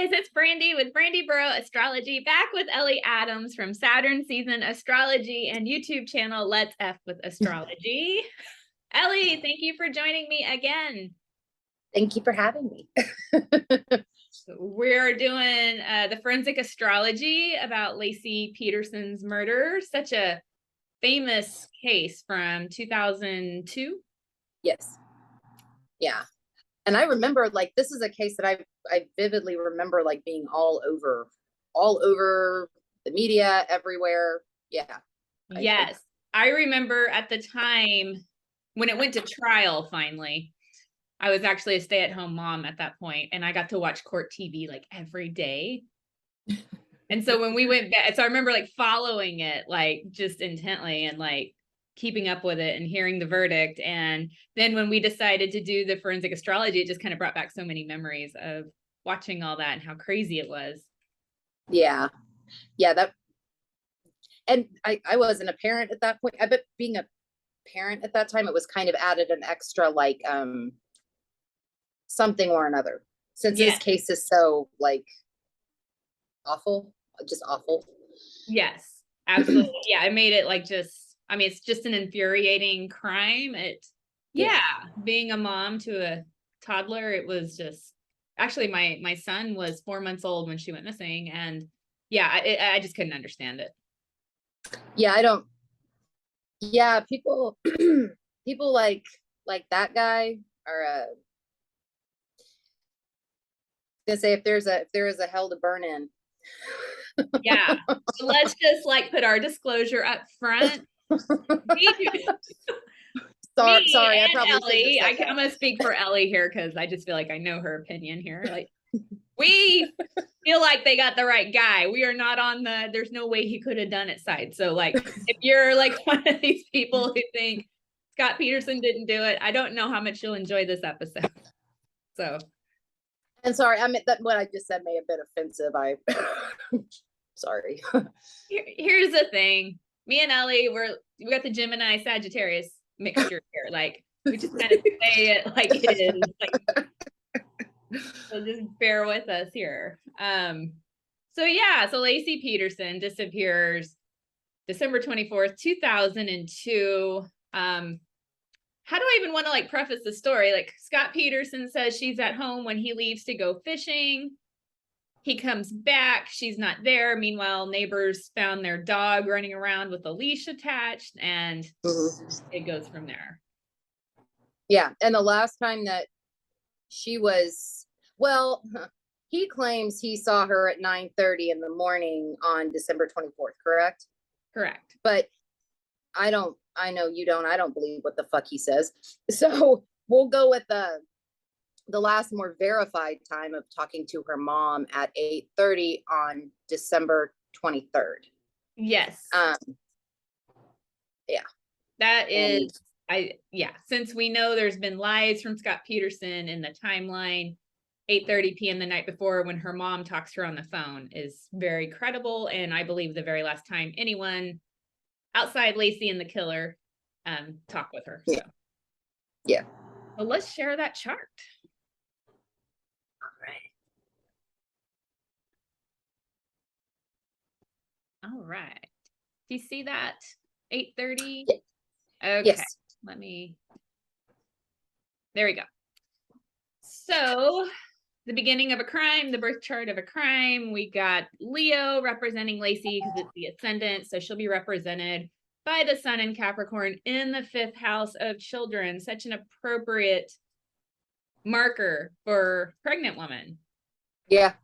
guys, it's Brandy with Brandy Bro Astrology, back with Ellie Adams from Saturn Season Astrology and YouTube channel Let's F with Astrology. Ellie, thank you for joining me again. Thank you for having me. We're doing the forensic astrology about Laci Peterson's murder, such a famous case from 2002. Yes. Yeah. And I remember, like, this is a case that I vividly remember, like, being all over the media, everywhere. Yeah. Yes. I remember at the time when it went to trial, finally, I was actually a stay-at-home mom at that point, and I got to watch court TV like every day. And so when we went back, so I remember like following it, like just intently and like keeping up with it and hearing the verdict. And then when we decided to do the forensic astrology, it just kind of brought back so many memories of watching all that and how crazy it was. Yeah. Yeah. And I wasn't a parent at that point. I bet being a parent at that time, it was kind of added an extra, like, something or another, since this case is so, like, awful, just awful. Yes, absolutely. Yeah, I made it like I mean, it's just an infuriating crime. Being a mom to a toddler, it was just, actually my son was 4 months old when she went missing, and yeah, I just couldn't understand it. Yeah, people people like that guy are gonna say, if there is a hell to burn in. Yeah, let's just like put our disclosure up front. Sorry, I probably Ellie, I'm gonna speak for Ellie here because I just feel like I know her opinion here. Like, we feel like they got the right guy. We are not on the there's no way he could have done it side. So like, if you're like one of these people who think Scott Peterson didn't do it, I don't know how much you'll enjoy this episode. So, and sorry, I mean, that what I just said may have been offensive. Sorry. Here's the thing. Me and Ellie, we got the Gemini Sagittarius mixture here. Like, we just kind of say it like it is. Like, so just bear with us here. So Laci Peterson disappears December 24th, 2002. How do I even want to like preface the story? Like, Scott Peterson says she's at home when he leaves to go fishing. He comes back, she's not there. Meanwhile, neighbors found their dog running around with a leash attached, and it goes from there. Yeah, and the last time that she was, well, he claims he saw her at 9:30 in the morning on December 24th, correct? Correct. But I know you don't. I don't believe what the fuck he says. So we'll go with the last more verified time of talking to her mom at 8:30 on December 23rd. Yes. Yeah. That is, since we know there's been lies from Scott Peterson in the timeline, 8:30 p.m. the night before when her mom talks to her on the phone is very credible. And I believe the very last time anyone outside Laci and the killer talk with her. So. Yeah. Well, let's share that chart. All right. Do you see that? 8:30? Yeah. Okay. Yes. There we go. So, the beginning of a crime, the birth chart of a crime. We got Leo representing Laci because it's the ascendant. So she'll be represented by the sun in Capricorn in the 5th house of children. Such an appropriate marker for pregnant woman. Yeah,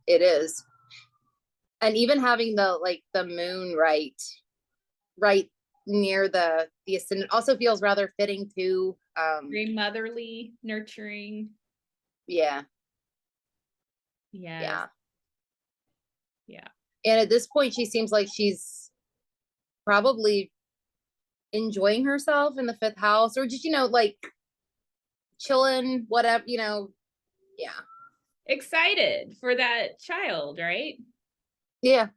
it is. And even having the moon right near the ascendant also feels rather fitting too. Very motherly, nurturing. Yeah. Yeah. And at this point, she seems like she's probably enjoying herself in the 5th house, or just, like chilling, whatever, Yeah. Excited for that child, right? Yeah.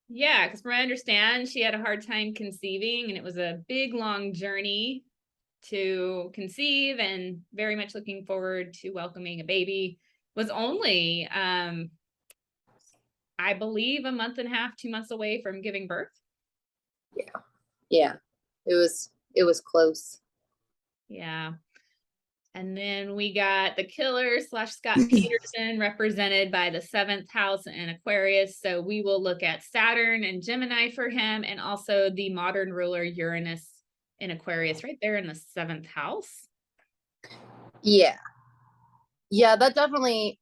Yeah, because from what I understand, she had a hard time conceiving, and it was a big, long journey to conceive, and very much looking forward to welcoming a baby. Was only I believe, a month and a half, 2 months away from giving birth. Yeah. It was close. Yeah. And then we got the killer / Scott Peterson, represented by the 7th house in Aquarius. So we will look at Saturn and Gemini for him, and also the modern ruler Uranus in Aquarius right there in the 7th house. Yeah. Yeah, that definitely,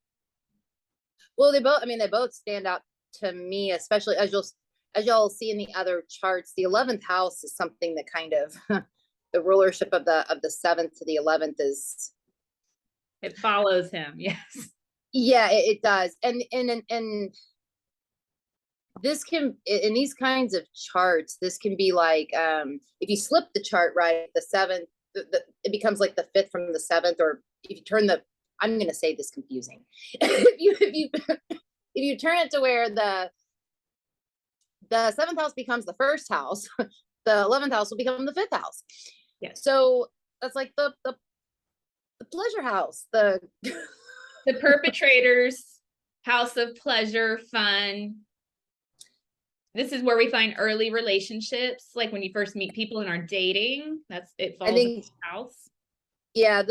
well, they both stand out to me, especially as y'all see in the other charts. The 11th house is something that kind of the rulership of the 7th to the 11th is, it follows him. Yes. Yeah, it does. And this can, in these kinds of charts, this can be like, if you slip the chart right, the 7th, it becomes like the 5th from the 7th, or if you turn I'm going to say this confusing. if you turn it to where the 7th house becomes the 1st house, the 11th house will become the 5th house. Yes. So that's like the pleasure house, the perpetrator's house of pleasure, fun. This is where we find early relationships, like when you first meet people and are dating. It falls in the house. Yeah,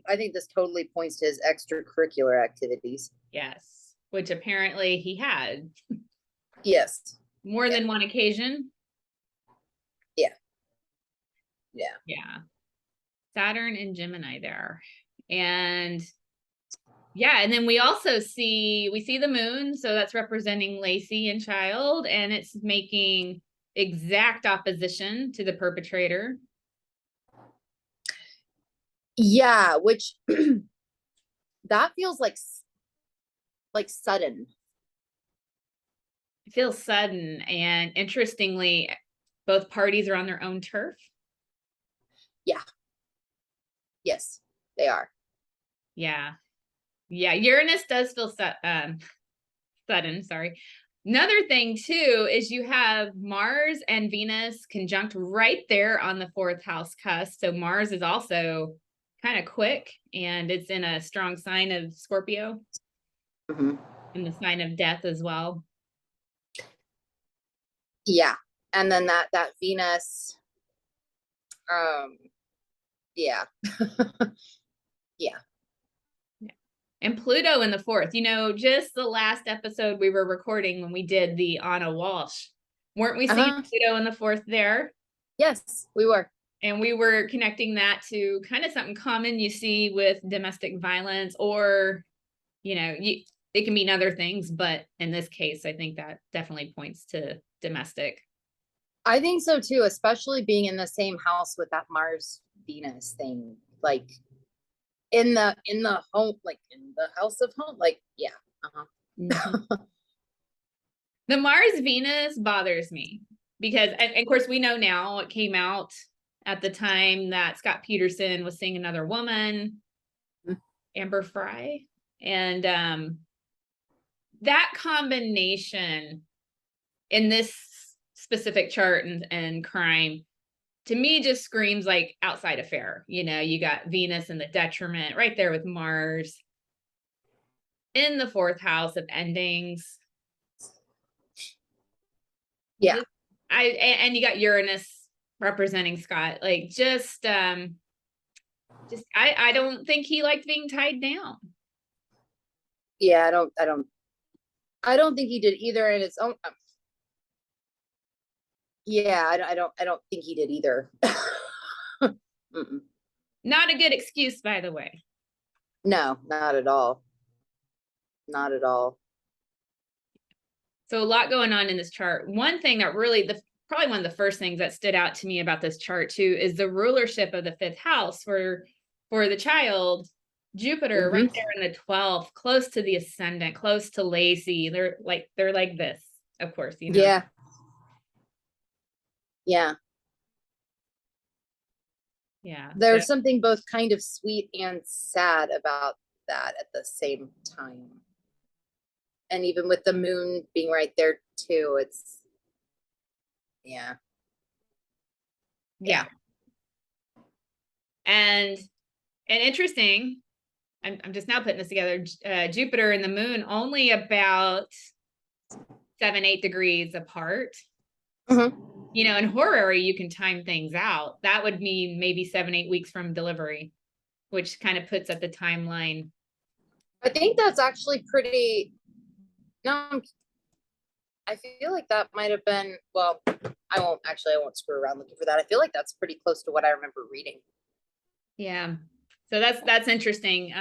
I think this totally points to his extracurricular activities. Yes, which apparently he had. Yes. More than one occasion. Yeah. Saturn and Gemini there. And yeah, and then we also see the moon, so that's representing Laci and child, and it's making exact opposition to the perpetrator. Yeah, which that feels like sudden. It feels sudden, and interestingly, both parties are on their own turf. Yeah. Yes, they are. Yeah. Uranus does feel sudden. Sorry. Another thing too is you have Mars and Venus conjunct right there on the 4th house cusp. So Mars is also kind of quick, and it's in a strong sign of Scorpio, and the sign of death as well. Yeah, and then that Venus, yeah. Yeah. And Pluto in the 4th. Just the last episode we were recording when we did the Anna Walsh, weren't we seeing Pluto in the 4th there? Yes, we were. And we were connecting that to kind of something common you see with domestic violence, or, it can mean other things, but in this case, I think that definitely points to domestic. I think so too, especially being in the same house with that Mars Venus thing, like in the home, like in the house of home, like, yeah. The Mars Venus bothers me because, and of course, we know now it came out at the time that Scott Peterson was seeing another woman, Amber Fry, and that combination in this specific chart and crime, to me, just screams like outside affair. You got Venus in the detriment right there with Mars in the 4th house of endings. Yeah. And you got Uranus representing Scott. Like, I don't think he liked being tied down. Yeah, I don't think he did either in its own. Yeah, I don't think he did either. Not a good excuse, by the way. No, not at all. Not at all. So a lot going on in this chart. One thing that really, probably one of the first things that stood out to me about this chart too, is the rulership of the 5th house for the child. Jupiter right there in the 12th, close to the ascendant, close to Laci. They're like this, of course. Yeah. There's something both kind of sweet and sad about that at the same time. And even with the moon being right there too, it's yeah. And interesting, I'm just now putting this together. Jupiter and the moon only about 7, 8 degrees apart. Mhm. You know, in horary, you can time things out. That would mean maybe 7, 8 weeks from delivery, which kind of puts at the timeline. I think that's actually pretty. No, I feel like that might have been. Well, I won't screw around looking for that. I feel like that's pretty close to what I remember reading. Yeah. So that's interesting.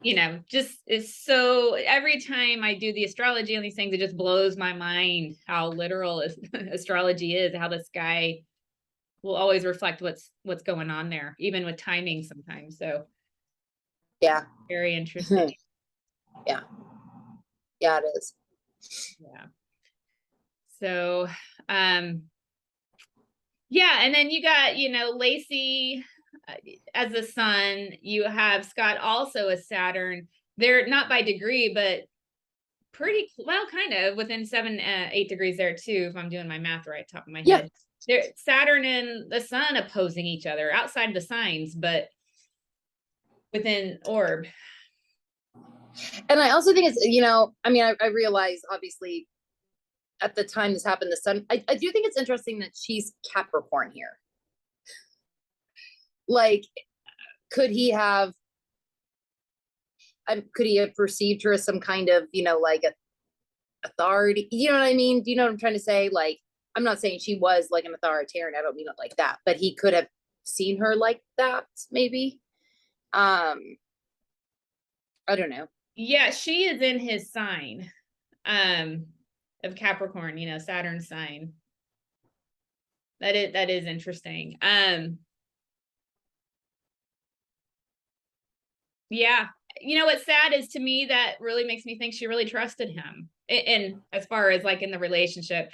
You know, just is so every time I do the astrology on these things, it just blows my mind how literal astrology is, how the sky will always reflect what's going on there, even with timing sometimes. So Yeah. very interesting. Yeah. Yeah, it is. Yeah. So yeah, and then you got, you know, Laci as a sun, you have Scott also a Saturn. They're not by degree, but pretty well, kind of within 7, 8 degrees there too, if I'm doing my math right, top of my Yeah. head. They're Saturn and the sun opposing each other outside the signs, but within orb. And I also think it's, you know, I mean, I realize obviously at the time this happened, the sun, I do think it's interesting that she's Capricorn here. Like, could he have perceived her as some kind of, you know, like a authority? You know what I mean? Do you know what I'm trying to say? Like, I'm not saying she was like an authoritarian. I don't mean it like that, but he could have seen her like that, maybe. I don't know. Yeah, she is in his sign of Capricorn, you know, Saturn sign. That is interesting. Yeah, you know what's sad is, to me, that really makes me think she really trusted him. And as far as like in the relationship,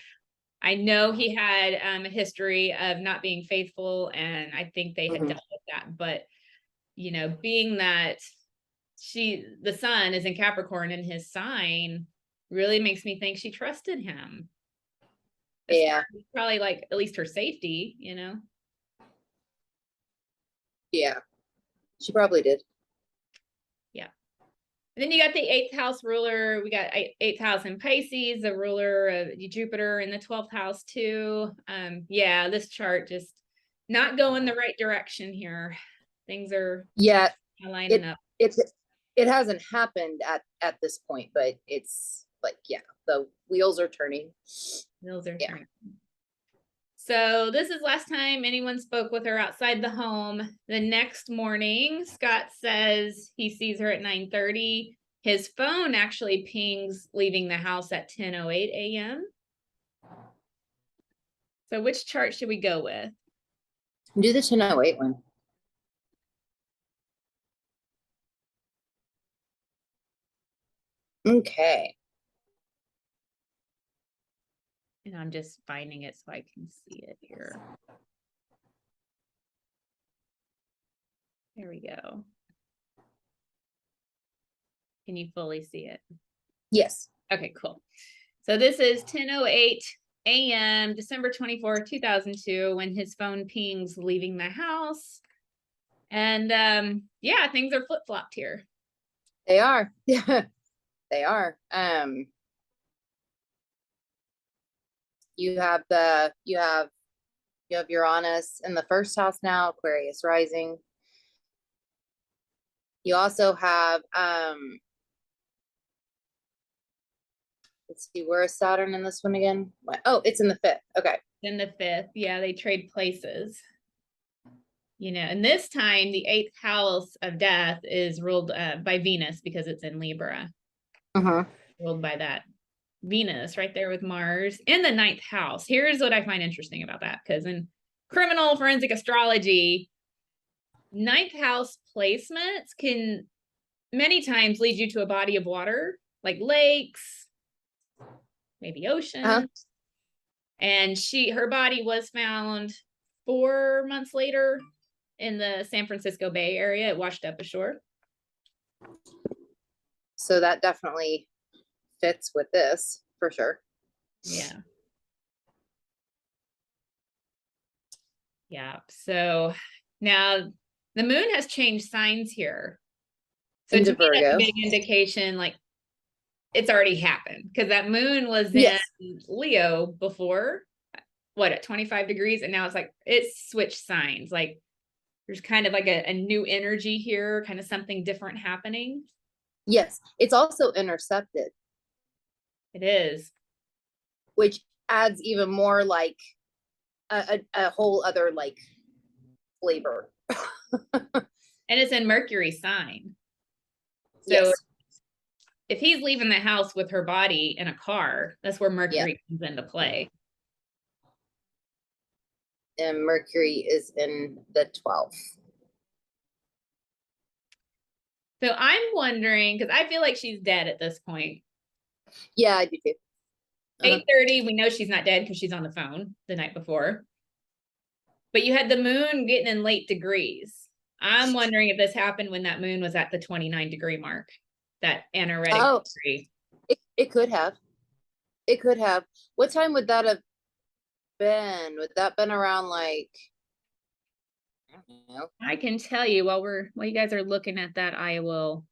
I know he had a history of not being faithful, and I think they had dealt with that. But you know, being that the sun is in Capricorn in his sign, really makes me think she trusted him. Yeah. Probably like at least her safety, you know. Yeah. She probably did. Yeah. And then you got the 8th house ruler. We got 8th house in Pisces, the ruler of Jupiter in the 12th house too. Yeah, this chart just not going the right direction here. Things are lining up. It hasn't happened at this point, but it's like, yeah, the wheels are turning. Wheels are turning. So this is last time anyone spoke with her outside the home. The next morning, Scott says he sees her at 9:30. His phone actually pings leaving the house at 10:08 a.m. So which chart should we go with? Do the 1008 one. Okay. And I'm just finding it so I can see it here. There we go. Can you fully see it? Yes. Okay, cool. So this is 10:08 a.m., December 24th, 2002, when his phone pings leaving the house. And yeah, things are flip-flopped here. They are. Yeah, they are. You have Uranus in the first house now, Aquarius rising. You also have let's see, where is Saturn in this one again? Oh, it's in the 5th. Okay. In the 5th, yeah, they trade places. You know, and this time the 8th house of death is ruled by Venus because it's in Libra. Ruled by that Venus right there with Mars in the 9th house. Here's what I find interesting about that, because in criminal forensic astrology, 9th house placements can many times lead you to a body of water, like lakes, maybe oceans. And her body was found 4 months later in the San Francisco Bay Area. It washed up ashore. So that definitely fits with this for sure. Yeah. Yeah. So now the moon has changed signs here. So Into to me, that's a Virgo. big indication, like it's already happened because that moon was in Yes. Leo before, what, at 25 degrees, and now it's like it's switched signs. Like there's kind of like a new energy here, kind of something different happening. Yes. It's also intercepted, It is. which adds even more like a whole other like flavor. And it's in Mercury sign. So Yes. if he's leaving the house with her body in a car, that's where Mercury comes into play. And Mercury is in the 12th. So I'm wondering, because I feel like she's dead at this point. Yeah, I do too. 8:30, we know she's not dead because she's on the phone the night before. But you had the moon getting in late degrees. I'm wondering if this happened when that moon was at the 29-degree mark, that anoretic degree. It could have. It could have. What time would that have been? Would that been around like, I don't know, I can tell you while you guys are looking at that, I will.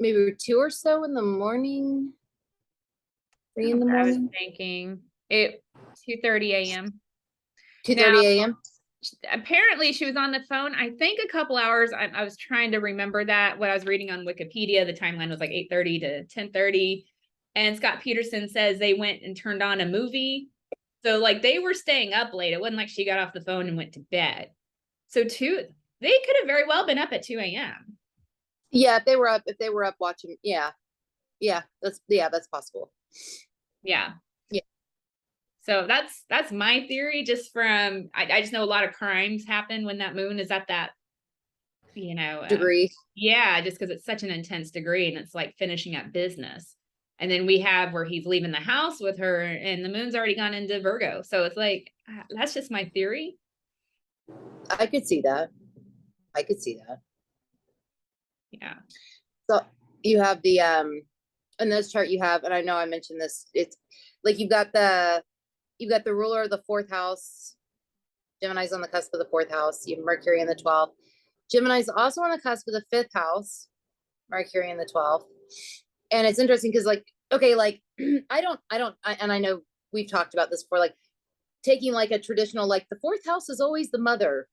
maybe 2 or so in the morning? 3 in the I was morning? thinking it 2:30 a.m. 2:30 a.m. Apparently she was on the phone, I think a couple hours. I was trying to remember that what I was reading on Wikipedia, the timeline was like 8:30 to 10:30. And Scott Peterson says they went and turned on a movie. So like they were staying up late. It wasn't like she got off the phone and went to bed. So they could have very well been up at 2 a.m. Yeah, if they were up watching, yeah. That's possible. Yeah. Yeah. So that's my theory, just from I just know a lot of crimes happen when that moon is at that, Degree. Yeah, just because it's such an intense degree and it's like finishing up business. And then we have where he's leaving the house with her and the moon's already gone into Virgo. So it's like, that's just my theory. I could see that. I could see that. Yeah. So you have the in this chart you have, and I know I mentioned this, it's like you've got the ruler of the 4th house. Gemini's on the cusp of the 4th house. You have Mercury in the 12th. Gemini's also on the cusp of the 5th house. Mercury in the 12th. And it's interesting because like, okay, like and I know we've talked about this before, like taking like a traditional, like the 4th house is always the mother.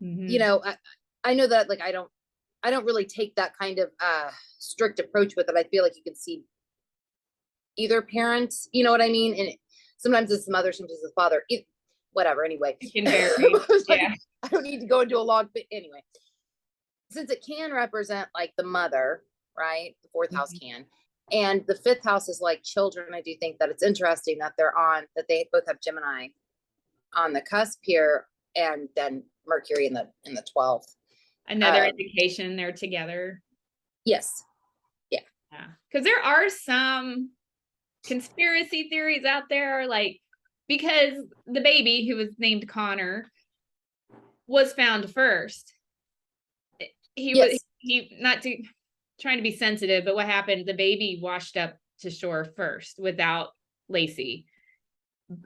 Mm-hmm. I know that like I don't really take that kind of strict approach with it. I feel like you can see either parent, you know what I mean? And sometimes it's the mother, sometimes it's the father, whatever. Anyway, It can vary. like, Yeah. I don't need to go into a long bit. Anyway, since it can represent like the mother, right? The 4th house can. And the 5th house is like children. I do think that it's interesting that that they both have Gemini on the cusp here, and then Mercury in the 12th. Another indication they're together. Yes. Yeah. Because there are some conspiracy theories out there, like because the baby who was named Connor was found first. He not to trying to be sensitive, but what happened? The baby washed up to shore first without Laci,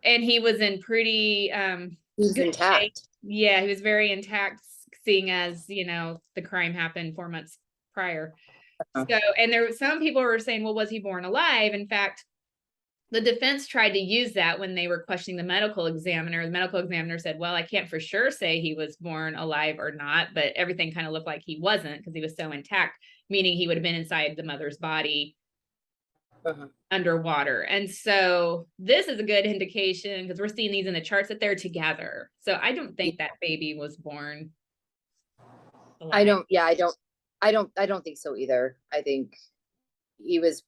and he was in pretty He was intact. shape. Yeah, he was very intact, seeing as the crime happened 4 months prior. So, and there were some people were saying, well, was he born alive? In fact, the defense tried to use that when they were questioning the medical examiner. The medical examiner said, well, I can't for sure say he was born alive or not, but everything kind of looked like he wasn't because he was so intact, meaning he would have been inside the mother's body underwater. And so this is a good indication because we're seeing these in the charts that they're together. So I don't think that baby was born alive. I don't think so either. I think he was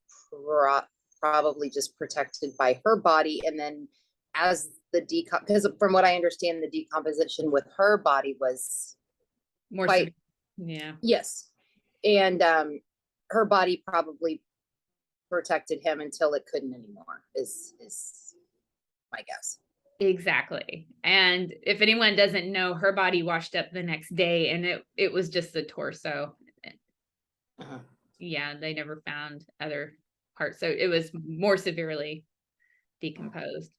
probably just protected by her body, and then as because from what I understand, the decomposition with her body was more quite yeah. Yes. And her body probably protected him until it couldn't anymore is my guess. Exactly. And if anyone doesn't know, her body washed up the next day and it was just the torso. Yeah, they never found other parts. So it was more severely decomposed.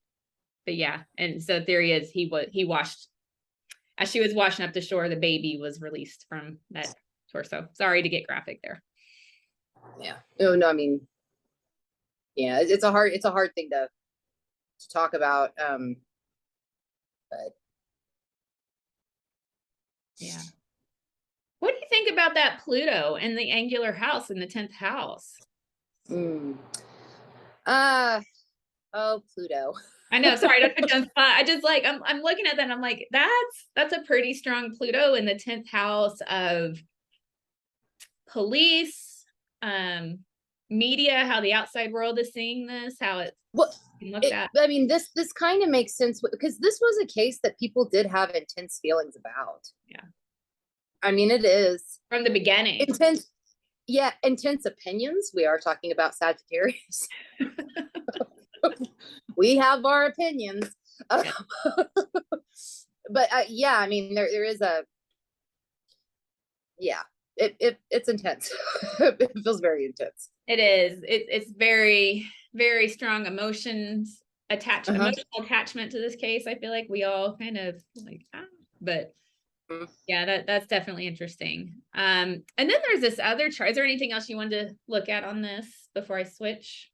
But yeah, and so theory is he washed, as she was washing up the shore, the baby was released from that torso. Sorry to get graphic there. Yeah. No, I mean, Yeah, it's a hard thing to talk about. But Yeah. What do you think about that Pluto and the angular house in the 10th house? mm, oh, Pluto. I know, sorry, I don't put you on the spot. I just like I'm looking at that and I'm like, that's a pretty strong Pluto in the 10th house of police, media, how the outside world is seeing this, how it's Well, looked at. I mean, this kind of makes sense because this was a case that people did have intense feelings about. Yeah. I mean, it is From the beginning. intense. Yeah, intense opinions. We are talking about Sagittarius. We have our opinions. Yeah. But yeah, I mean, there is a, yeah, it's intense. It feels very intense. It is. It's very, very strong emotions emotional attachment to this case. I feel like we all kind of like, but yeah, that's definitely interesting. And then there's this other chart. Is there anything else you wanted to look at on this before I switch?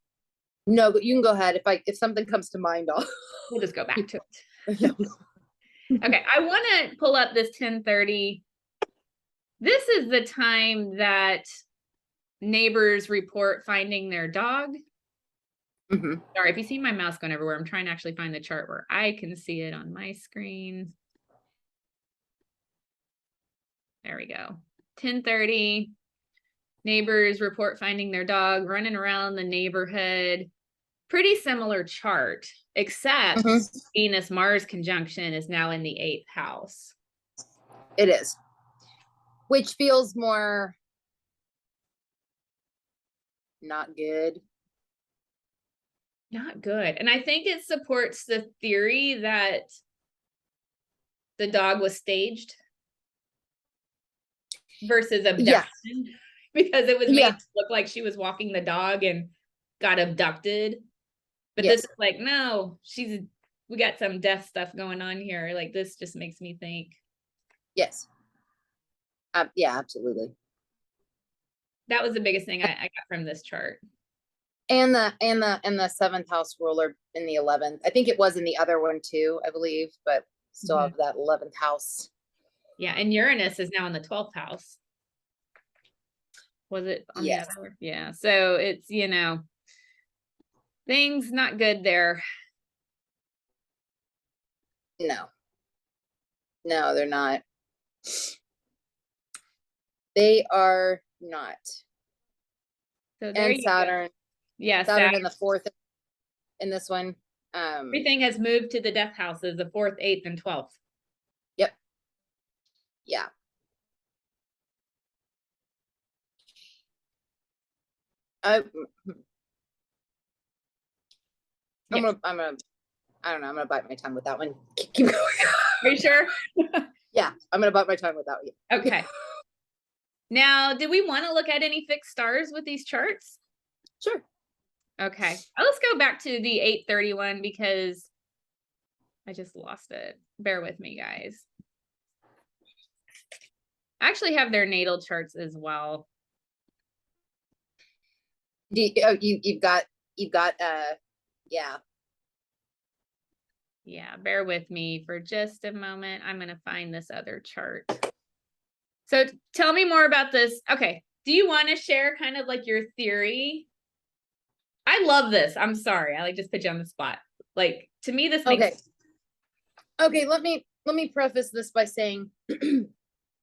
No, but you can go ahead. If something comes to mind, We'll just go back to it. Yeah. Okay, I want to pull up this 1030. This is the time that neighbors report finding their dog. Sorry, if you see my mouse going everywhere, I'm trying to actually find the chart where I can see it on my screen. There we go. 1030. Neighbors report finding their dog running around the neighborhood. Pretty similar chart, except Venus-Mars conjunction is now in the 8th house. It is. Which feels more not good. Not good. And I think it supports the theory that the dog was staged versus abduction, because it was made to look like she was walking the dog and got abducted. But this is like, no, we got some death stuff going on here. Like, this just makes me think. Yes. Yeah, absolutely. That was the biggest thing I got from this chart. And the 7th house ruler in the 11th. I think it was in the other one too, I believe, but still have that 11th house. Yeah, and Uranus is now in the 12th house. Was it on the other? Yeah, so it's, things not good there. No, they're not. They are not. So there and Saturn. Go. Yeah, Saturn in the 4th in this one. Everything has moved to the death houses, the 4th, 8th, and 12th. Yep. Yeah. I'm gonna I don't know, I'm gonna bite my tongue with that one. Keep going. Are you sure? Yeah, I'm gonna bite my tongue with that one. Okay. Now, do we want to look at any fixed stars with these charts? Sure. Okay. Let's go back to the 831 because I just lost it. Bear with me, guys. I actually have their natal charts as well. You've got yeah. Yeah, bear with me for just a moment. I'm going to find this other chart. So tell me more about this. Okay. Do you want to share kind of like your theory? I love this. I'm sorry. I just put you on the spot. Like, to me, this makes sense. Okay, let me preface this by saying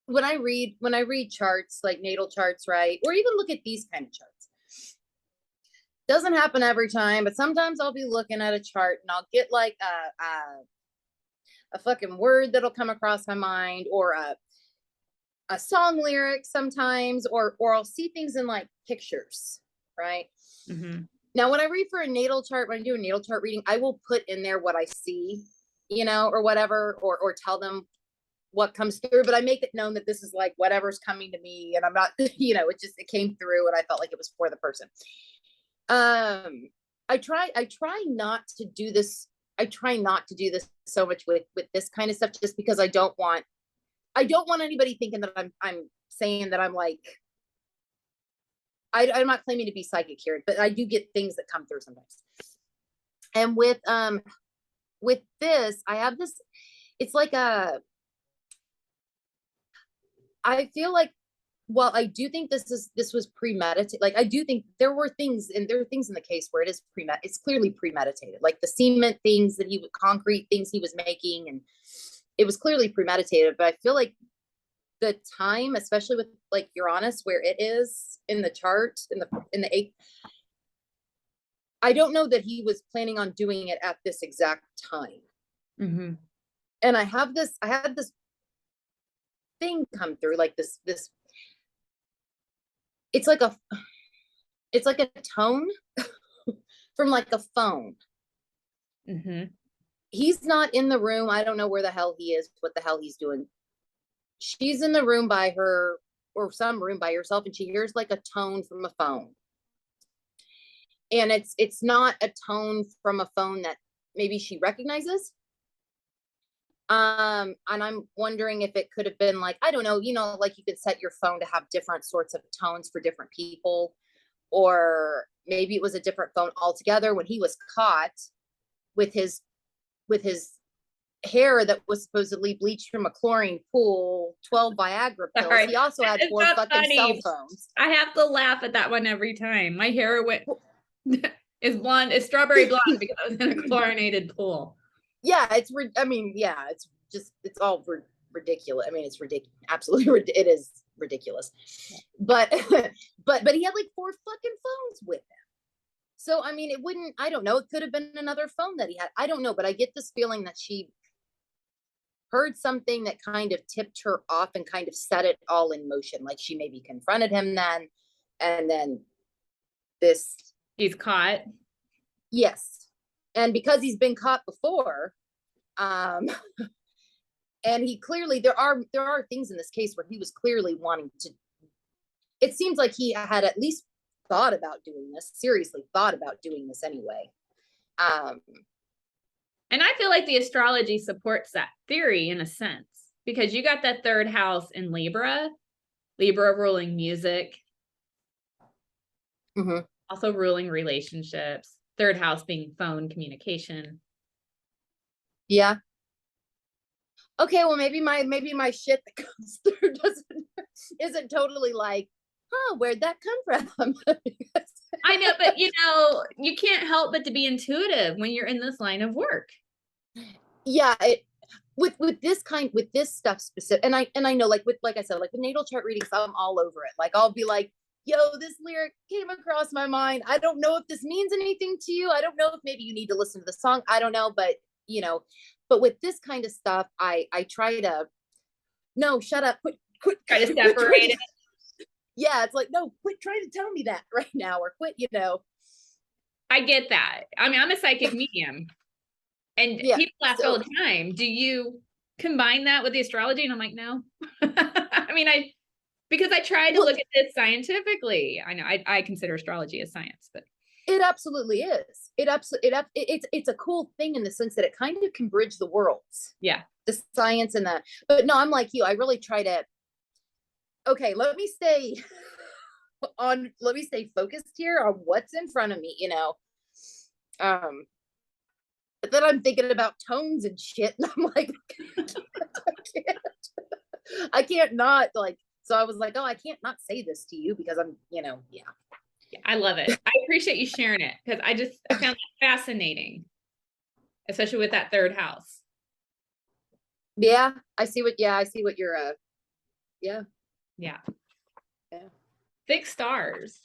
when I read charts, like natal charts, right? Or even look at these kind of charts. Doesn't happen every time, but sometimes I'll be looking at a chart and I'll get like a fucking word that'll come across my mind, or a song lyric sometimes, or I'll see things in like pictures, right? Now, when I read for a natal chart, when I do a natal chart reading, I will put in there what I see, or whatever, or tell them what comes through, but I make it known that this is like whatever's coming to me, and I'm not, it came through and I felt like it was for the person. I try not to do this. I try not to do this so much with this kind of stuff, just because I don't want anybody thinking that I'm saying that I'm like I'm not claiming to be psychic here, but I do get things that come through sometimes. And with this, I have this, it's like I feel like, well, I do think this was premeditated. Like, I do think there are things in the case where it's clearly premeditated, like the cement things concrete things he was making, and it was clearly premeditated. But I feel like the time, especially with like Uranus, where it is in the chart, in the eighth, I don't know that he was planning on doing it at this exact time. Mm-hmm. And I had this thing come through, like this, it's like a tone from like a phone. Mm-hmm. He's not in the room. I don't know where the hell he is, what the hell he's doing. She's in the room by her, or some room by herself, and she hears like a tone from a phone. And it's not a tone from a phone that maybe she recognizes. And I'm wondering if it could have been like, I don't know, like you could set your phone to have different sorts of tones for different people, or maybe it was a different phone altogether when he was caught with his hair that was supposedly bleached from a chlorine pool, 12 Viagra pills. Sorry. He also had 4 fucking cell phones. I have to laugh at that one every time. My hair is blonde, it's strawberry blonde because I was in a chlorinated pool. Yeah, it's all ridiculous. I mean, it's ridiculous. Absolutely, it is ridiculous. But but he had like 4 fucking phones with him. So I mean, I don't know. It could have been another phone that he had. I don't know, but I get this feeling that she heard something that kind of tipped her off and kind of set it all in motion. Like she maybe confronted him then, and then he's caught. Yes. And because he's been caught before, and he clearly, there are things in this case where he was clearly wanting to, it seems like he had at least thought about doing this, seriously thought about doing this anyway. And I feel like the astrology supports that theory in a sense, because you got that 3rd house in Libra ruling music, mm-hmm. also ruling relationships, 3rd house being phone communication. Yeah. Okay, well, maybe my shit that comes through isn't totally like, where'd that come from? I know, but you can't help but to be intuitive when you're in this line of work. Yeah, with this stuff specific, and I know, like I said, like with natal chart readings, I'm all over it. Like I'll be like, yo, this lyric came across my mind. I don't know if this means anything to you. I don't know if maybe you need to listen to the song. I don't know, but but with this kind of stuff, I try to, no, shut up, quit try to separate it. Yeah, it's like, no, quit trying to tell me that right now, or quit, I get that. I mean, I'm a psychic medium, and people ask all the time, do you combine that with the astrology? And I'm like, no. I mean, because I try to look at this scientifically. I know I consider astrology as science, but it absolutely is. It's a cool thing in the sense that it kind of can bridge the worlds. Yeah. The science and that. But no, I'm like you. I really try to, okay, let me stay focused here on what's in front of me, but then I'm thinking about tones and shit, and I'm like, I can't not, like, so I was like, oh, I can't not say this to you because I'm, yeah. I love it. I appreciate you sharing it, because I found it fascinating, especially with that 3rd house. Yeah, I see what you're, yeah. Fixed stars.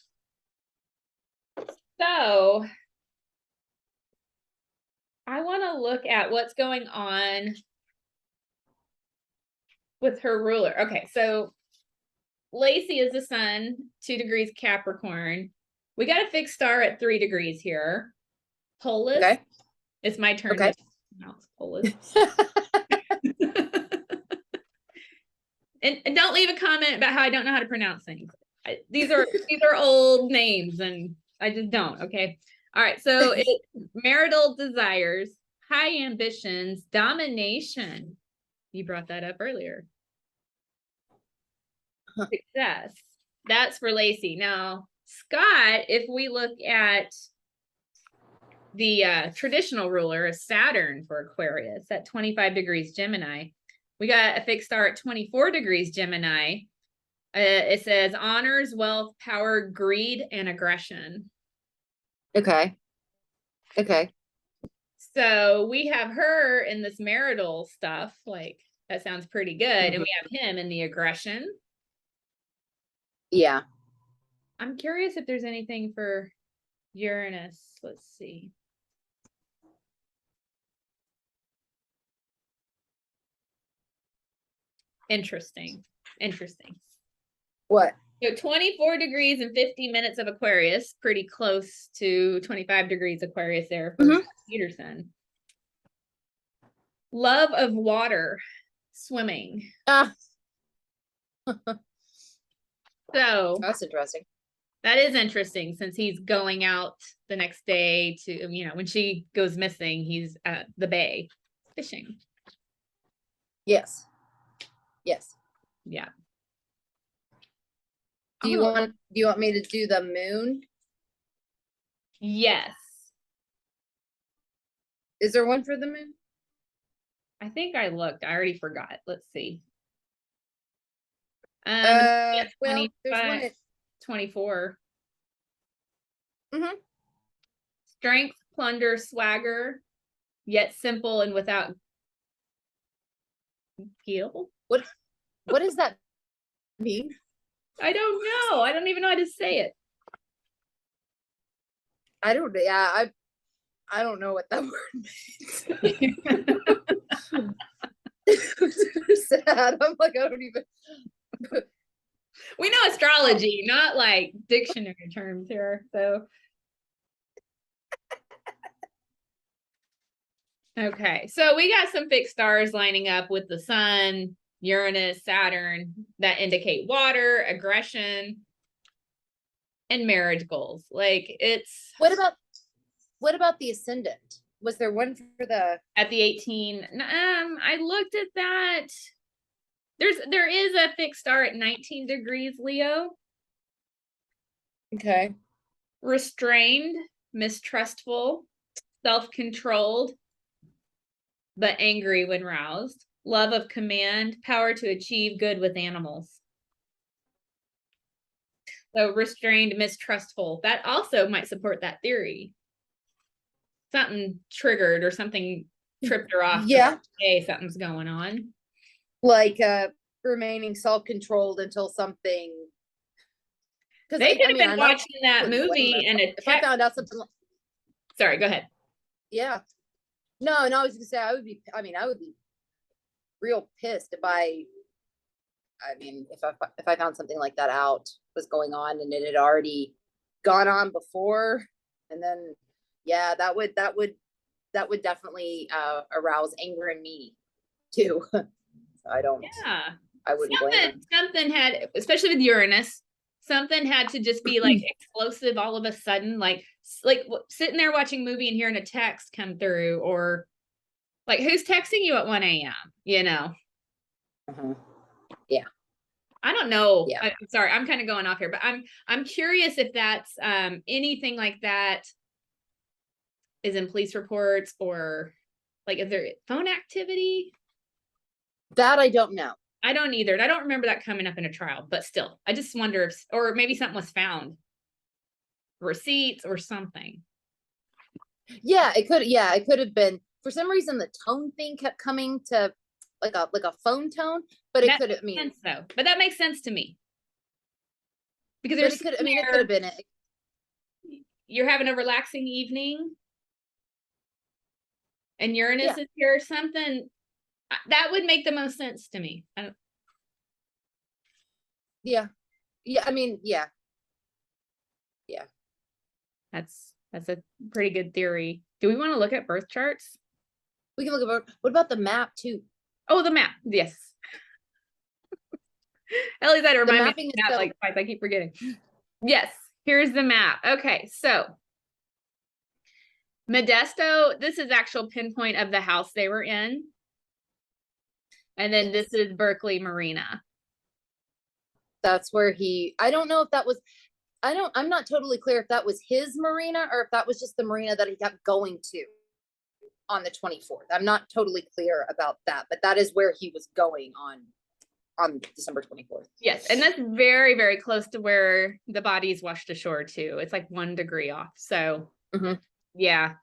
So I want to look at what's going on with her ruler. Okay, so Laci is the sun, 2 degrees Capricorn. We got a fixed star at 3 degrees here. Polis. Okay. It's my turn. Okay. Polis. and don't leave a comment about how I don't know how to pronounce things. These are old names, and I just don't. Okay. All right. So it's marital desires, high ambitions, domination. You brought that up earlier. Success. That's for Laci. Now, Scott, if we look at the traditional ruler is Saturn for Aquarius at 25 degrees Gemini. We got a fixed star at 24 degrees Gemini. It says honors, wealth, power, greed, and aggression. Okay. Okay. So we have her in this marital stuff. Like, that sounds pretty good. And we have him in the aggression. Yeah. I'm curious if there's anything for Uranus. Let's see. Interesting. What? So 24 degrees and 50 minutes of Aquarius, pretty close to 25 degrees Aquarius there for Peterson. Love of water, swimming. So that's interesting. That is interesting since he's going out the next day to, when she goes missing, he's at the bay fishing. Yes. Yeah. Do you want me to do the moon? Yes. Is there one for the moon? I think I looked. I already forgot. Let's see. Well, there's one at 24. Strength, plunder, swagger, yet simple and without guilt. What does that mean? I don't know. I don't even know how to say it. I don't know what that word means. Sad. I'm like, I don't even. We know astrology, not like dictionary terms here. So, okay. So we got some fixed stars lining up with the sun, Uranus, Saturn that indicate water, aggression, and marriage goals. Like it's. What about the ascendant? Was there one for the at the 18? I looked at that. There is a fixed star at 19 degrees Leo. Okay. Restrained, mistrustful, self-controlled, but angry when roused. Love of command, power to achieve good with animals. So restrained, mistrustful. That also might support that theory. Something triggered or something tripped her off. Yeah. Hey, something's going on. Like remaining self-controlled until something. They could have been watching that movie and if I found out something. Sorry, go ahead. Yeah. No, I was gonna say I would be real pissed if if I found something like that out was going on and it had already gone on before, and then that would definitely arouse anger in me too. I wouldn't blame them. Something had, especially with Uranus, something had to just be like explosive all of a sudden, like sitting there watching a movie and hearing a text come through, or like who's texting you at 1 a.m. Yeah. I don't know. Yeah. I'm sorry, I'm kind of going off here, but I'm curious if that's anything like that is in police reports, or like is there phone activity? That I don't know. I don't either. And I don't remember that coming up in a trial, but still, I just wonder if, or maybe something was found, receipts or something. Yeah, it could have been. For some reason, the tone thing kept coming to like a phone tone, but it could have. But that makes sense to me because it could have been it. You're having a relaxing evening, and Uranus is here or something. That would make the most sense to me. Yeah. That's a pretty good theory. Do we want to look at birth charts? We can look at what about the map too? Oh, the map. Yes. Ellie's had to remind me of the map like twice. I keep forgetting. Yes. Here's the map. Okay. So Modesto, this is actual pinpoint of the house they were in. And then this is Berkeley Marina. That's where I don't know if that was, I'm not totally clear if that was his marina or if that was just the marina that he kept going to on the 24th. I'm not totally clear about that, but that is where he was going on December 24th. Yes, and that's very, very close to where the bodies washed ashore too. It's like 1 degree off. So yeah.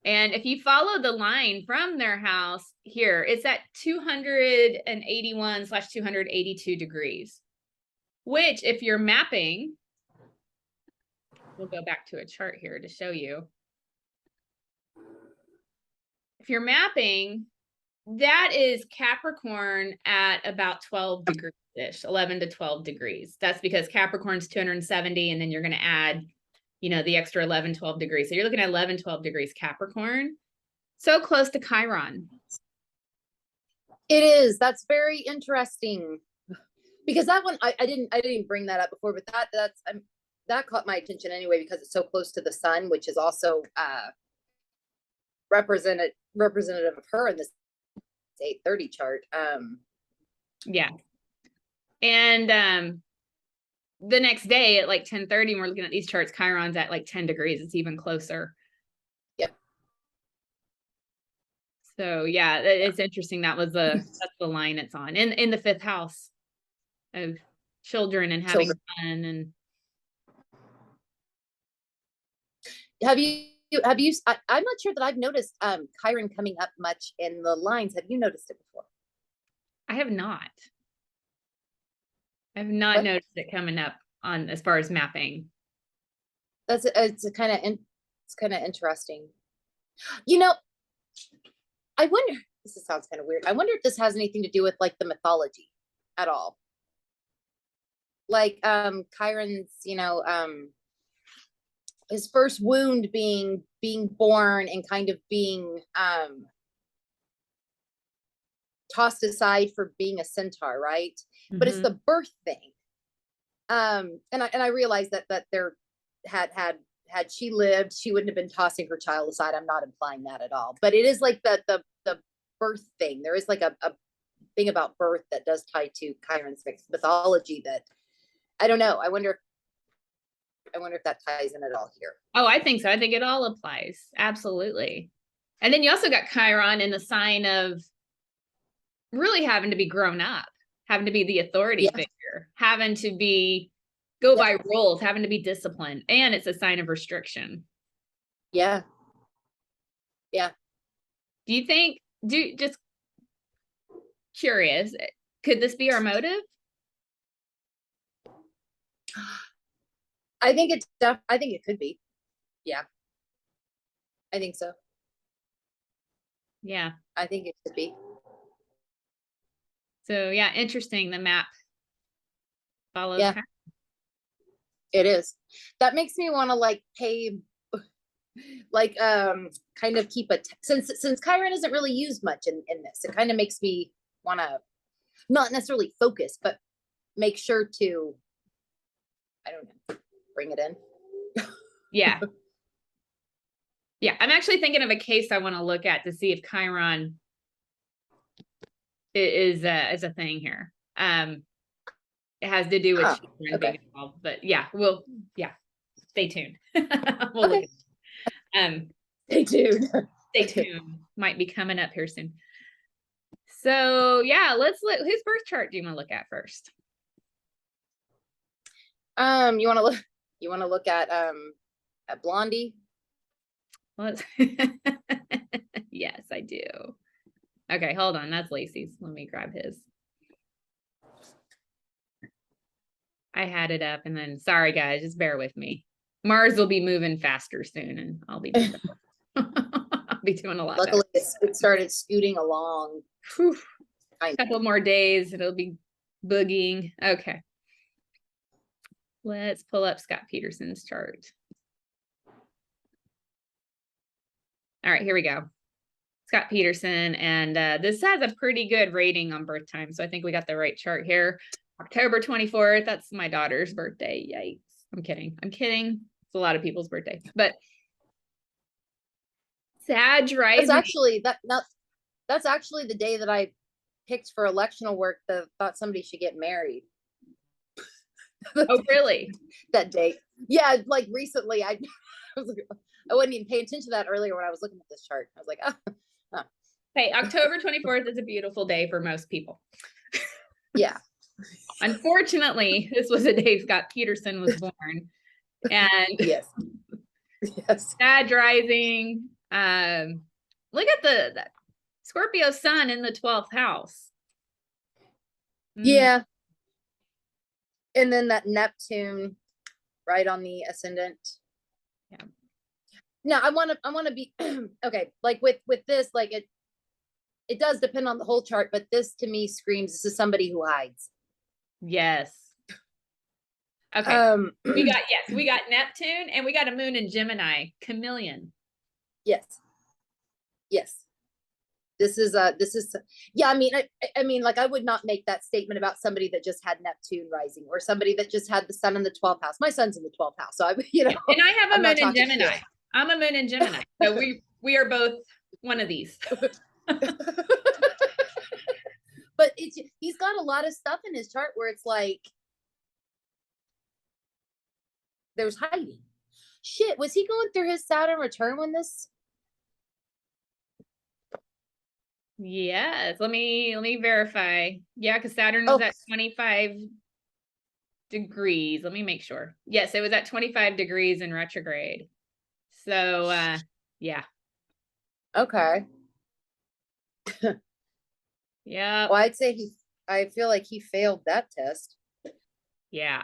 And if you follow the line from their house here, it's at 281/282 degrees, which if you're mapping, we'll go back to a chart here to show you. If you're mapping, that is Capricorn at about 12 degrees-ish, 11 to 12 degrees. That's because Capricorn's 270, and then you're going to add, you know, the extra 11, 12 degrees. So you're looking at 11, 12 degrees Capricorn. So close to Chiron. It is. That's very interesting. Because that one, I didn't bring that up before, but that caught my attention anyway, because it's so close to the sun, which is also representative of her in this 830 chart. Yeah. And the next day at like 10:30, we're looking at these charts, Chiron's at like 10 degrees. It's even closer. Yep. So yeah, it's interesting. That's the line it's on in the 5th house of children and having fun. And have you I'm not sure that I've noticed Chiron coming up much in the lines. Have you noticed it before? I have not. I've not noticed it coming up on as far as mapping. It's kind of interesting. You know, I wonder, this sounds kind of weird. I wonder if this has anything to do with like the mythology at all. Like Chiron's, you know, his first wound being born and kind of being tossed aside for being a centaur, right? But it's the birth thing. And I realized that there had she lived, she wouldn't have been tossing her child aside. I'm not implying that at all. But it is like the birth thing. There is like a thing about birth that does tie to Chiron's mythology that I don't know. I wonder if that ties in at all here. Oh, I think so. I think it all applies. Absolutely. And then you also got Chiron in the sign of really having to be grown up, having to be the authority figure, having to be go by rules, having to be disciplined. And it's a sign of restriction. Yeah. Yeah. Do you think, just curious, could this be our motive? I think it could be. Yeah. I think so. Yeah. I think it could be. So yeah, interesting. The map follows. Yeah. It is. That makes me want to like pay, like kind of keep since Chiron isn't really used much in this, it kind of makes me want to not necessarily focus, but make sure to, I don't know, bring it in. Yeah. Yeah. I'm actually thinking of a case I want to look at to see if Chiron is a thing here. It has to do with children being involved, but yeah, stay tuned. We'll look at stay tuned. Stay tuned. Might be coming up here soon. So yeah, let's look. Whose birth chart do you want to look at first? You want to look at Blondie? Let's yes, I do. Okay, hold on. That's Laci's. Let me grab his. I had it up and then, sorry guys, just bear with me. Mars will be moving faster soon and I'll be doing I'll be doing a lot. Luckily it started scooting along. Whew. A couple more days, it'll be boogieing. Okay. Let's pull up Scott Peterson's chart. All right, here we go. Scott Peterson, and this has a pretty good rating on birth time, so I think we got the right chart here. October 24th, that's my daughter's birthday. Yikes. I'm kidding. It's a lot of people's birthday, but Sag rising. That's actually the day that I picked for electional work. Thought somebody should get married. Oh, really? That date. Yeah, like recently, I wouldn't even pay attention to that earlier when I was looking at this chart. I was like, oh. Hey, October 24th is a beautiful day for most people. Yeah. Unfortunately, this was a day Scott Peterson was born. And yes. Yes. Sag rising. Look at the Scorpio sun in the 12th house. Yeah. And then that Neptune right on the ascendant. Yeah. Now I want to be okay. Like with this, like it does depend on the whole chart, but this to me screams this is somebody who hides. Yes. Okay. we got Neptune and we got a moon in Gemini, chameleon. Yes. Yes. This is yeah, I mean, like I would not make that statement about somebody that just had Neptune rising or somebody that just had the sun in the 12th house. My son's in the 12th house. So you know, and I have a I'm moon in Gemini. Shit. I'm a moon in Gemini. So we are both one of these. But he's got a lot of stuff in his chart where it's like there's hiding. Shit, was he going through his Saturn return when this? Yes, let me verify. Yeah, because Saturn was at 25 degrees. Let me make sure. Yes, it was at 25 degrees in retrograde. So yeah. Okay. Yeah. Well, I'd say I feel like he failed that test. Yeah.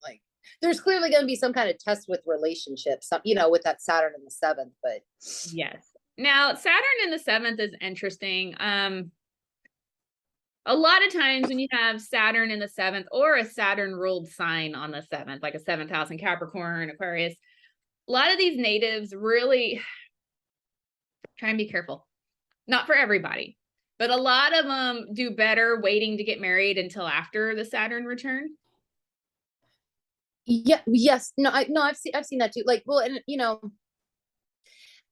Like there's clearly going to be some kind of test with relationships, you know, with that Saturn in the 7th, but yes. Now, Saturn in the 7th is interesting. A lot of times when you have Saturn in the 7th or a Saturn ruled sign on the 7th, like a 7th house in Capricorn, Aquarius, a lot of these natives really try and be careful. Not for everybody, but a lot of them do better waiting to get married until after the Saturn return. Yeah. Yes. No. I've seen that too. Like, well, and you know,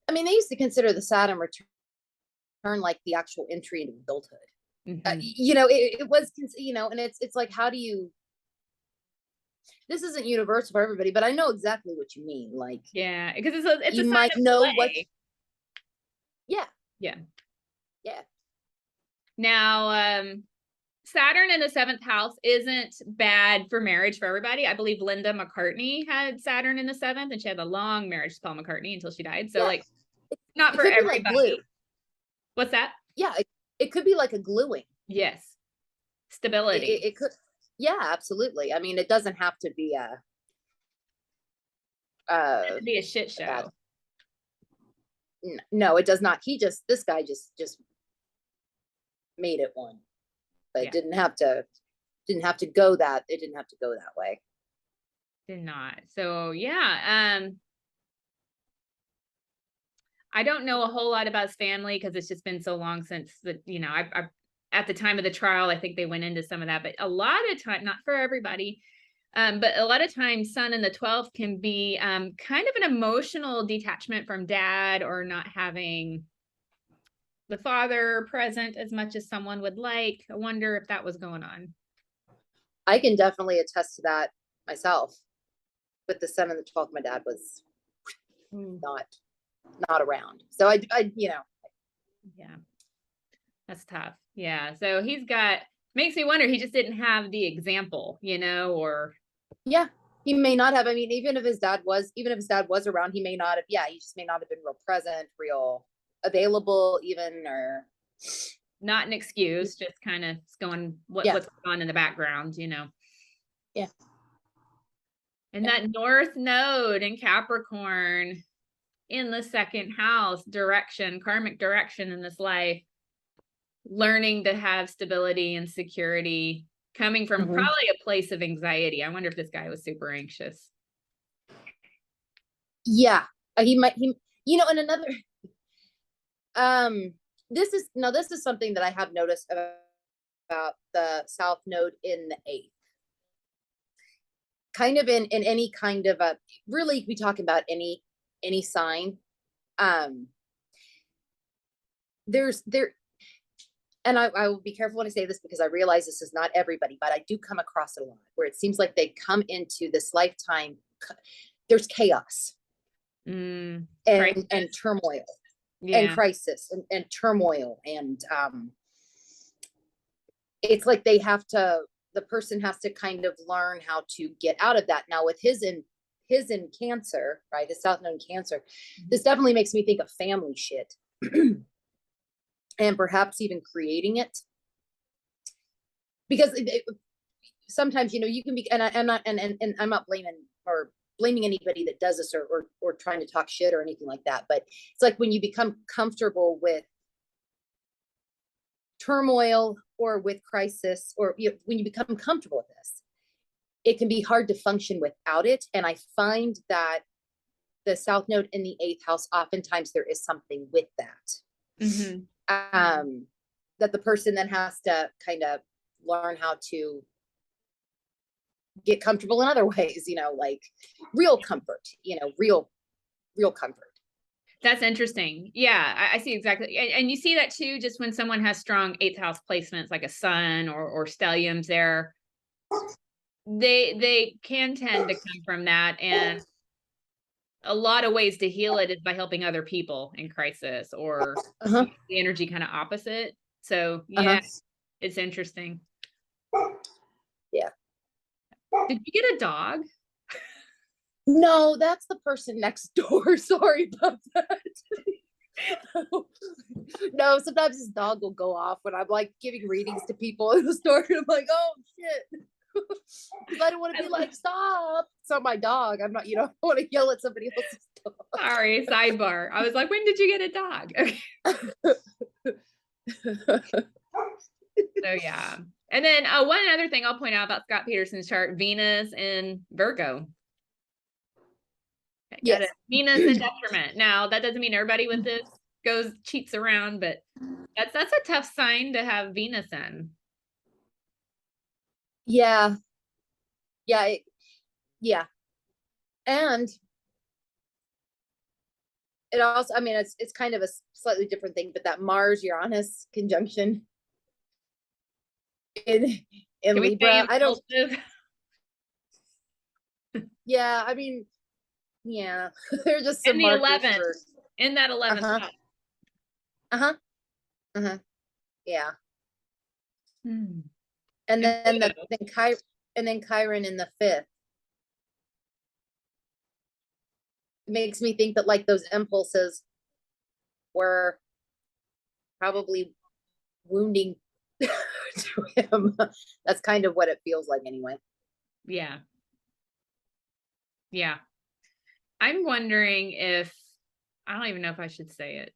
I mean, they used to consider the Saturn return like the actual entry into adulthood. Mm-hmm. You know, it was, you know, and it's like, how do you? This isn't universal for everybody, but I know exactly what you mean. Like, yeah, because it's you a sign might of know play. what. Yeah. Yeah. Yeah. Now, Saturn in the 7th house isn't bad for marriage for everybody. I believe Linda McCartney had Saturn in the 7th, and she had a long marriage to Paul McCartney until she died. So, like, not for everybody. Like glue. What's that? Yeah, it could be like a gluing. Yes. Stability. It could. Yeah, absolutely. I mean, it doesn't have to be be a shit show. No, it does not. This guy just made it one, but it didn't have to go that. It didn't have to go that way. Did not. So yeah. I don't know a whole lot about his family because it's just been so long since the, you know, I at the time of the trial, I think they went into some of that, but a lot of time, not for everybody, but a lot of times sun in the 12th can be kind of an emotional detachment from dad or not having the father present as much as someone would like. I wonder if that was going on. I can definitely attest to that myself. With the 7 and the 12th, my dad was not around. So I you know. Yeah. That's tough. Yeah. So he's got, makes me wonder, he just didn't have the example, you know, or. Yeah, he may not have. I mean, even if his dad was around, he may not have. Yeah, he just may not have been real present, real available, even, or. Not an excuse, just kind of going what's going on in the background, you know. Yeah. And that North Node in Capricorn in the 2nd house, direction, karmic direction in this life, learning to have stability and security coming from probably a place of anxiety. I wonder if this guy was super anxious. Yeah, he might, you know, and another, this is something that I have noticed about the South Node in the 8th. Kind of in any kind of a, really, we talk about any sign. There's and I will be careful when I say this because I realize this is not everybody, but I do come across it a lot where it seems like they come into this lifetime, there's chaos and turmoil and crisis and turmoil. And it's like they have to, the person has to kind of learn how to get out of that. Now with his in Cancer, right? His South Node in Cancer, this definitely makes me think of family shit. And perhaps even creating it, because sometimes, you know, you can be, and I'm not blaming anybody that does this or trying to talk shit or anything like that. But it's like when you become comfortable with turmoil or with crisis, or when you become comfortable with this, it can be hard to function without it. And I find that the South Node in the 8th house, oftentimes there is something with that. Mm-hmm. That the person then has to kind of learn how to get comfortable in other ways, you know, like real comfort, you know, real comfort. That's interesting. Yeah, I see exactly. And you see that too, just when someone has strong 8th house placements, like a sun or stelliums there, they can tend to come from that. And a lot of ways to heal it is by helping other people in crisis, or the energy kind of opposite. So yeah, it's interesting. Yeah. Did you get a dog? No, that's the person next door. Sorry about that. No, sometimes his dog will go off when I'm like giving readings to people in the store, and I'm like, oh shit. Because I don't want to be like, stop. It's not my dog. I'm not, you know, I want to yell at somebody else's dog. Sorry, sidebar. I was like, when did you get a dog? Okay. So yeah. And then one other thing I'll point out about Scott Peterson's chart, Venus in Virgo. Yes. Venus and detriment. Now, that doesn't mean everybody with this cheats around, but that's a tough sign to have Venus in. Yeah. Yeah. And it also, I mean, it's kind of a slightly different thing, but that Mars Uranus conjunction in Libra, I don't. Yeah, I mean, yeah, they're just some in the 11th, in that 11th. Yeah. And then Chiron in the 5th. It makes me think that like those impulses were probably wounding to him. That's kind of what it feels like anyway. Yeah. Yeah. I'm wondering if, I don't even know if I should say it.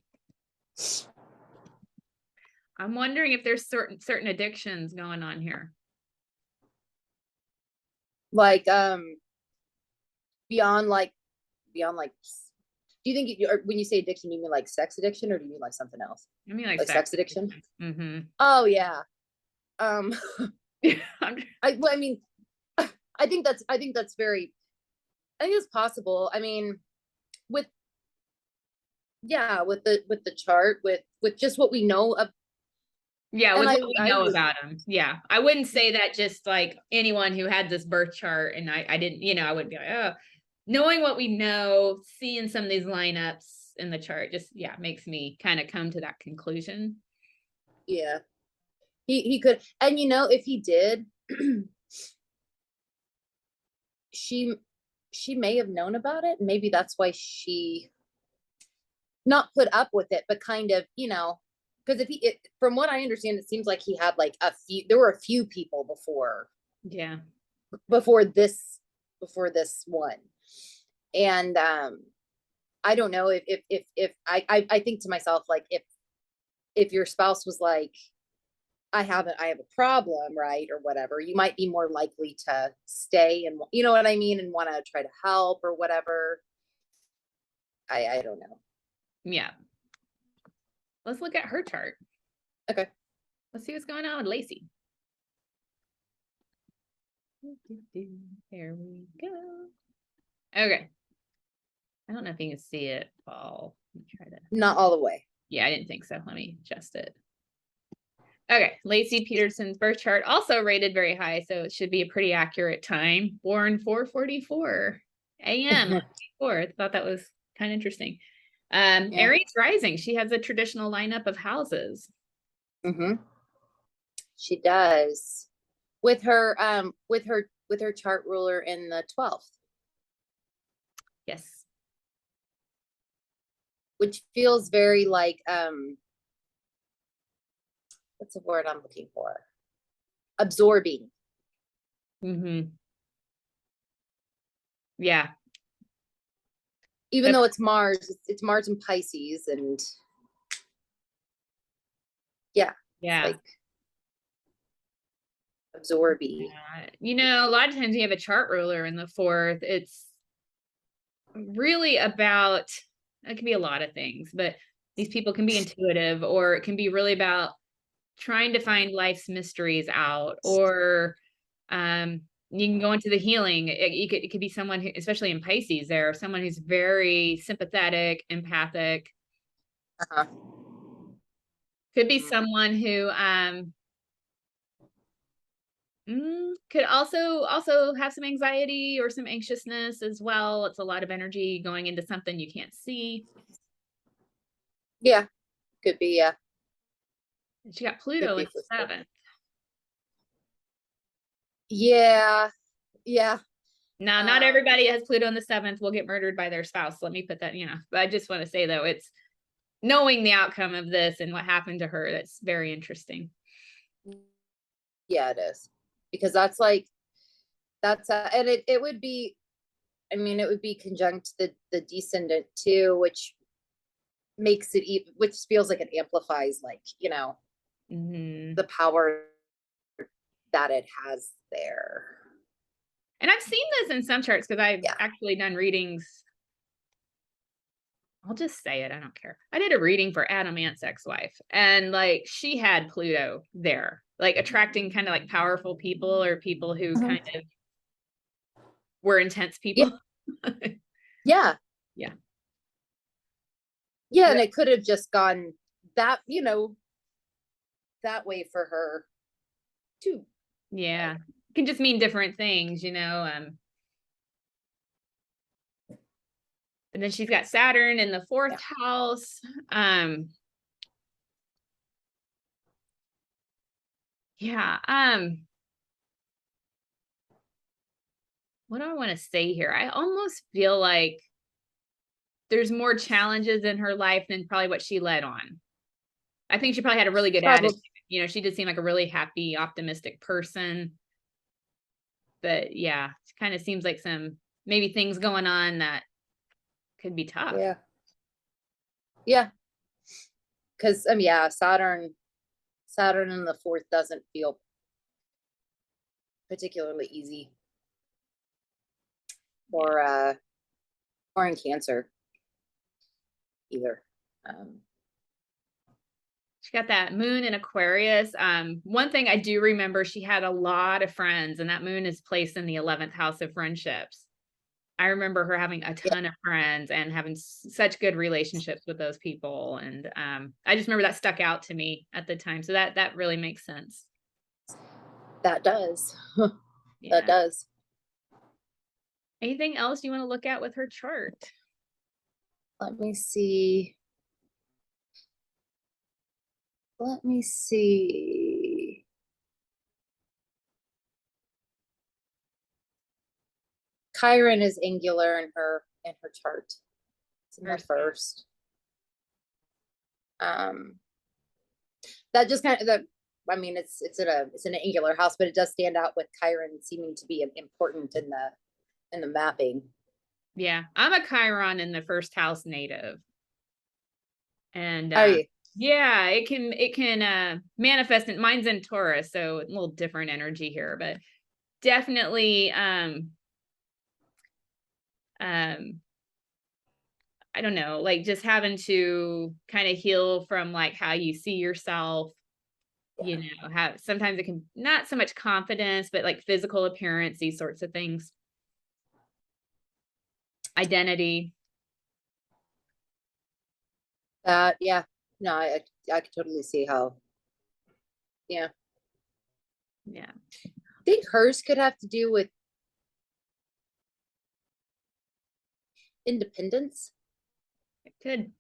I'm wondering if there's certain addictions going on here. Like, beyond like, do you think when you say addiction, you mean like sex addiction, or do you mean like something else? I mean like sex addiction. Mm-hmm. Oh yeah. I mean, I think that's it's possible. I mean, with the chart, with just what we know of. Yeah, with what we know about him. Yeah. I wouldn't say that just like anyone who had this birth chart and I didn't, you know, I wouldn't be like, oh, knowing what we know, seeing some of these lineups in the chart just, yeah, makes me kind of come to that conclusion. Yeah. He could, and you know, if he did, she may have known about it. Maybe that's why she not put up with it, but kind of, you know, because from what I understand, it seems like he had like there were a few people before. Yeah. Before this one. And I don't know if I think to myself, like, if your spouse was like, I have a problem, right, or whatever, you might be more likely to stay, and you know what I mean, and want to try to help or whatever. I don't know. Yeah. Let's look at her chart. Okay. Let's see what's going on with Laci. There we go. Okay. I don't know if you can see it, Paul. Let me try to. Not all the way. Yeah, I didn't think so. Let me adjust it. Okay, Laci Peterson's birth chart also rated very high, so it should be a pretty accurate time. Born 4:44 a.m. on May 4th. Thought that was kind of interesting. Yeah. Aries rising. She has a traditional lineup of houses. She does. With her chart ruler in the 12th, Yes. which feels very like what's the word I'm looking for? Absorbing. Yeah. Even though it's Mars, it's Mars in Pisces, and yeah, Yeah. it's like absorbing. You know, a lot of times you have a chart ruler in the 4th. It's really about, it can be a lot of things, but these people can be intuitive, or it can be really about trying to find life's mysteries out, or you can go into the healing. It could be someone who, especially in Pisces, there, someone who's very sympathetic, empathic. Could be someone who could also have some anxiety or some anxiousness as well. It's a lot of energy going into something you can't see. Yeah, could be. Yeah, She got Pluto in the 7th. Yeah, yeah. Now, not everybody has Pluto in the 7th will get murdered by their spouse. Let me put that, but I just want to say, though, it's knowing the outcome of this and what happened to her, that's very interesting. Yeah, it is. Because that's like, and it would be, I mean, it would be conjunct the descendant too, which makes it even, which feels like it amplifies, like, the power that it has there. And I've seen this in some charts, because I've actually done readings. I'll just say it, I don't care. I did a reading for Adam Ant's ex-wife, and like, she had Pluto there, like attracting kind of like powerful people, or people who kind of were intense people. Yeah. Yeah. Yeah, and it could have just gone that, that way for her too. Yeah. It can just mean different things, and then she's got Saturn in the 4th house. What do I want to say here? I almost feel like there's more challenges in her life than probably what she led on. I think she probably had a really good attitude. She did seem like a really happy, optimistic person. But yeah, it kind of seems like some maybe things going on that could be tough. Yeah. Yeah. Because Saturn in the 4th doesn't feel particularly easy or in Cancer either. She got that moon in Aquarius. One thing I do remember, she had a lot of friends, and that moon is placed in the 11th house of friendships. I remember her having a ton of friends and having such good relationships with those people. And I just remember that stuck out to me at the time. So that really makes sense. That does. That does. Anything else you want to look at with her chart? Let me see. Chiron is angular in her chart. It's in the 1st. That just kind of it's an angular house, but it does stand out with Chiron seeming to be important in the mapping. Yeah, I'm a Chiron in the 1st house native. And are you? Yeah, it can manifest. Mine's in Taurus, so a little different energy here, but definitely I don't know, like just having to kind of heal from like how you see yourself, have sometimes it can not so much confidence, but like physical appearance, these sorts of things. Identity. Yeah. No, I could totally see how Yeah. Yeah. I think hers could have to do with independence. It could.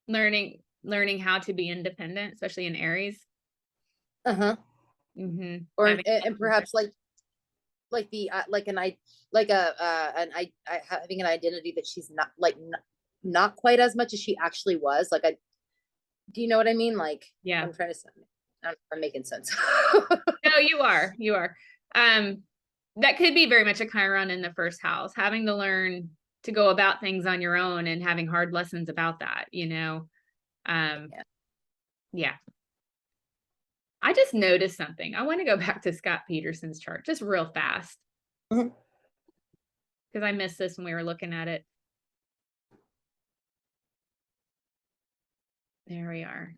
Learning how to be independent, especially in Aries. Uh-huh. Mm-hmm. Or and perhaps like the like an I like I having an identity that she's not like not quite as much as she actually was. Like do you know what I mean? Like, yeah, I'm trying to I'm making sense. no, you are that could be very much a Chiron in the first house, having to learn to go about things on your own and having hard lessons about that, yeah. I just noticed something. I want to go back to Scott Peterson's chart just real fast because I missed this when we were looking at it. There we are.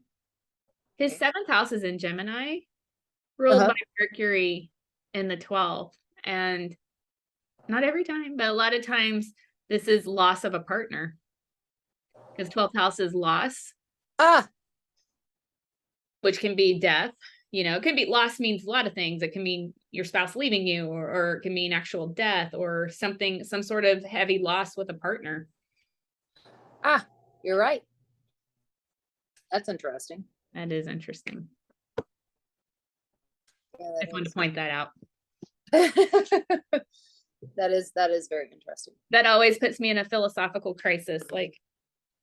His 7th house is in Gemini, ruled by Mercury in the 12th. And not every time, but a lot of times this is loss of a partner. Because 12th house is loss. Which can be death. It can be loss means a lot of things. It can mean your spouse leaving you, or it can mean actual death or something, some sort of heavy loss with a partner. You're right. That's interesting. That is interesting. Yeah, I just wanted to point that out. That is very interesting. That always puts me in a philosophical crisis. Like,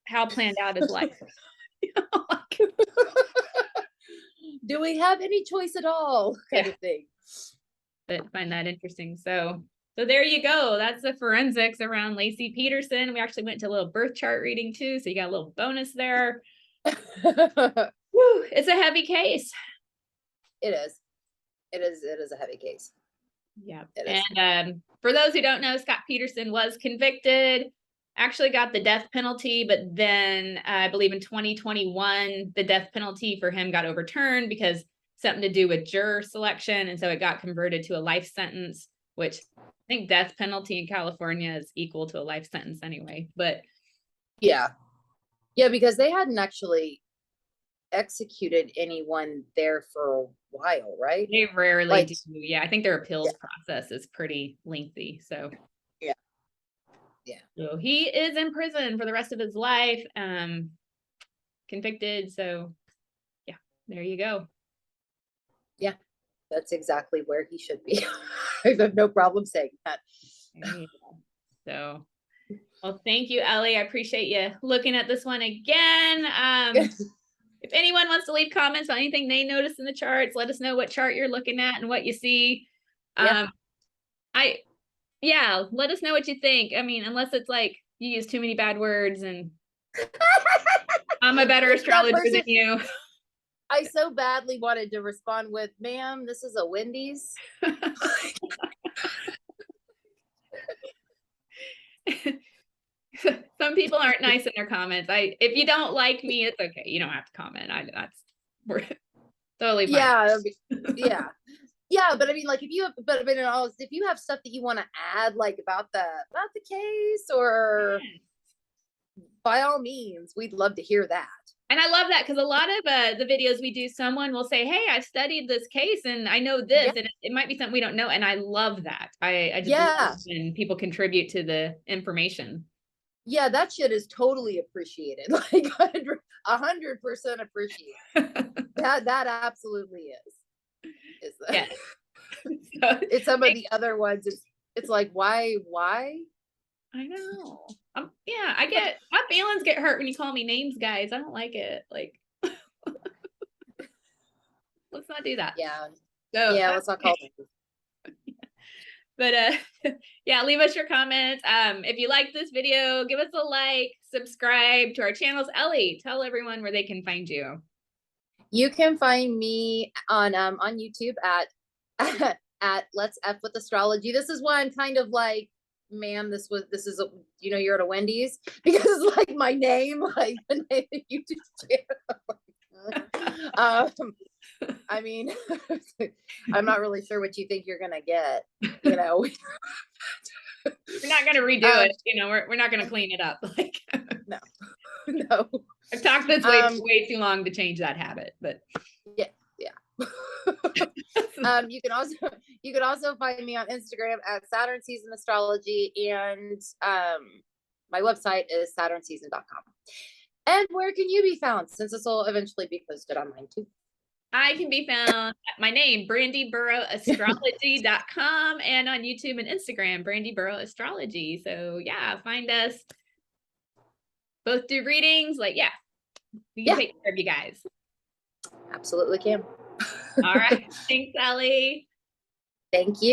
how planned out is life? Do we have any choice at all? Kind of thing. But find that interesting. So there you go. That's the forensics around Laci Peterson. We actually went to a little birth chart reading too, so you got a little bonus there. Whew, it's a heavy case. It is a heavy case. Yeah. And for those who don't know, Scott Peterson was convicted, actually got the death penalty, but then I believe in 2021, the death penalty for him got overturned because something to do with juror selection. And so it got converted to a life sentence, which I think death penalty in California is equal to a life sentence anyway. But yeah, because they hadn't actually executed anyone there for a while, right? They rarely do. Yeah, I think their appeals process is pretty lengthy. So yeah. So he is in prison for the rest of his life, convicted. So yeah, there you go. Yeah, that's exactly where he should be. I have no problem saying that. So, well, thank you, Ellie. I appreciate you looking at this one again. If anyone wants to leave comments on anything they notice in the charts, let us know what chart you're looking at and what you see. Let us know what you think. I mean, unless it's like you use too many bad words and I'm a better astrologer than you. I so badly wanted to respond with, ma'am, this is a Wendy's. Some people aren't nice in their comments. If you don't like me, it's okay. You don't have to comment. We're totally fine. Yeah, but I mean, like, if you have stuff that you want to add, like about the case, or by all means, we'd love to hear that. And I love that because a lot of the videos we do, someone will say, hey, I've studied this case and I know this, and it might be something we don't know. And I love that. I just love when people contribute to the information. Yeah, that shit is totally appreciated. Like 100% appreciated. that absolutely is. Yeah. It's some of the other ones. It's like, why? I know. My feelings get hurt when you call me names, guys. I don't like it. Like, let's not do that. Yeah. So let's not call names. But leave us your comments. If you like this video, give us a like, subscribe to our channels. Ellie, tell everyone where they can find you. You can find me on YouTube at Let's F with Astrology. This is why I'm kind of like, ma'am, you're at a Wendy's, because like my name, like the name of YouTube channel. I mean, I'm not really sure what you think you're gonna get. We're not gonna redo it. We're not gonna clean it up. Like, no. I've talked this way too long to change that habit. But yeah. You can also find me on Instagram at Saturn Season Astrology, and my website is saturnseason.com. And where can you be found, since this will eventually be posted online too? I can be found at my name, brandyburrowastrology.com, and on YouTube and Instagram, Brandy Burrow Astrology. So yeah, find us. Both do readings. Like, yeah, we can take care of you guys. Absolutely can. All right. Thanks, Ellie. Thank you.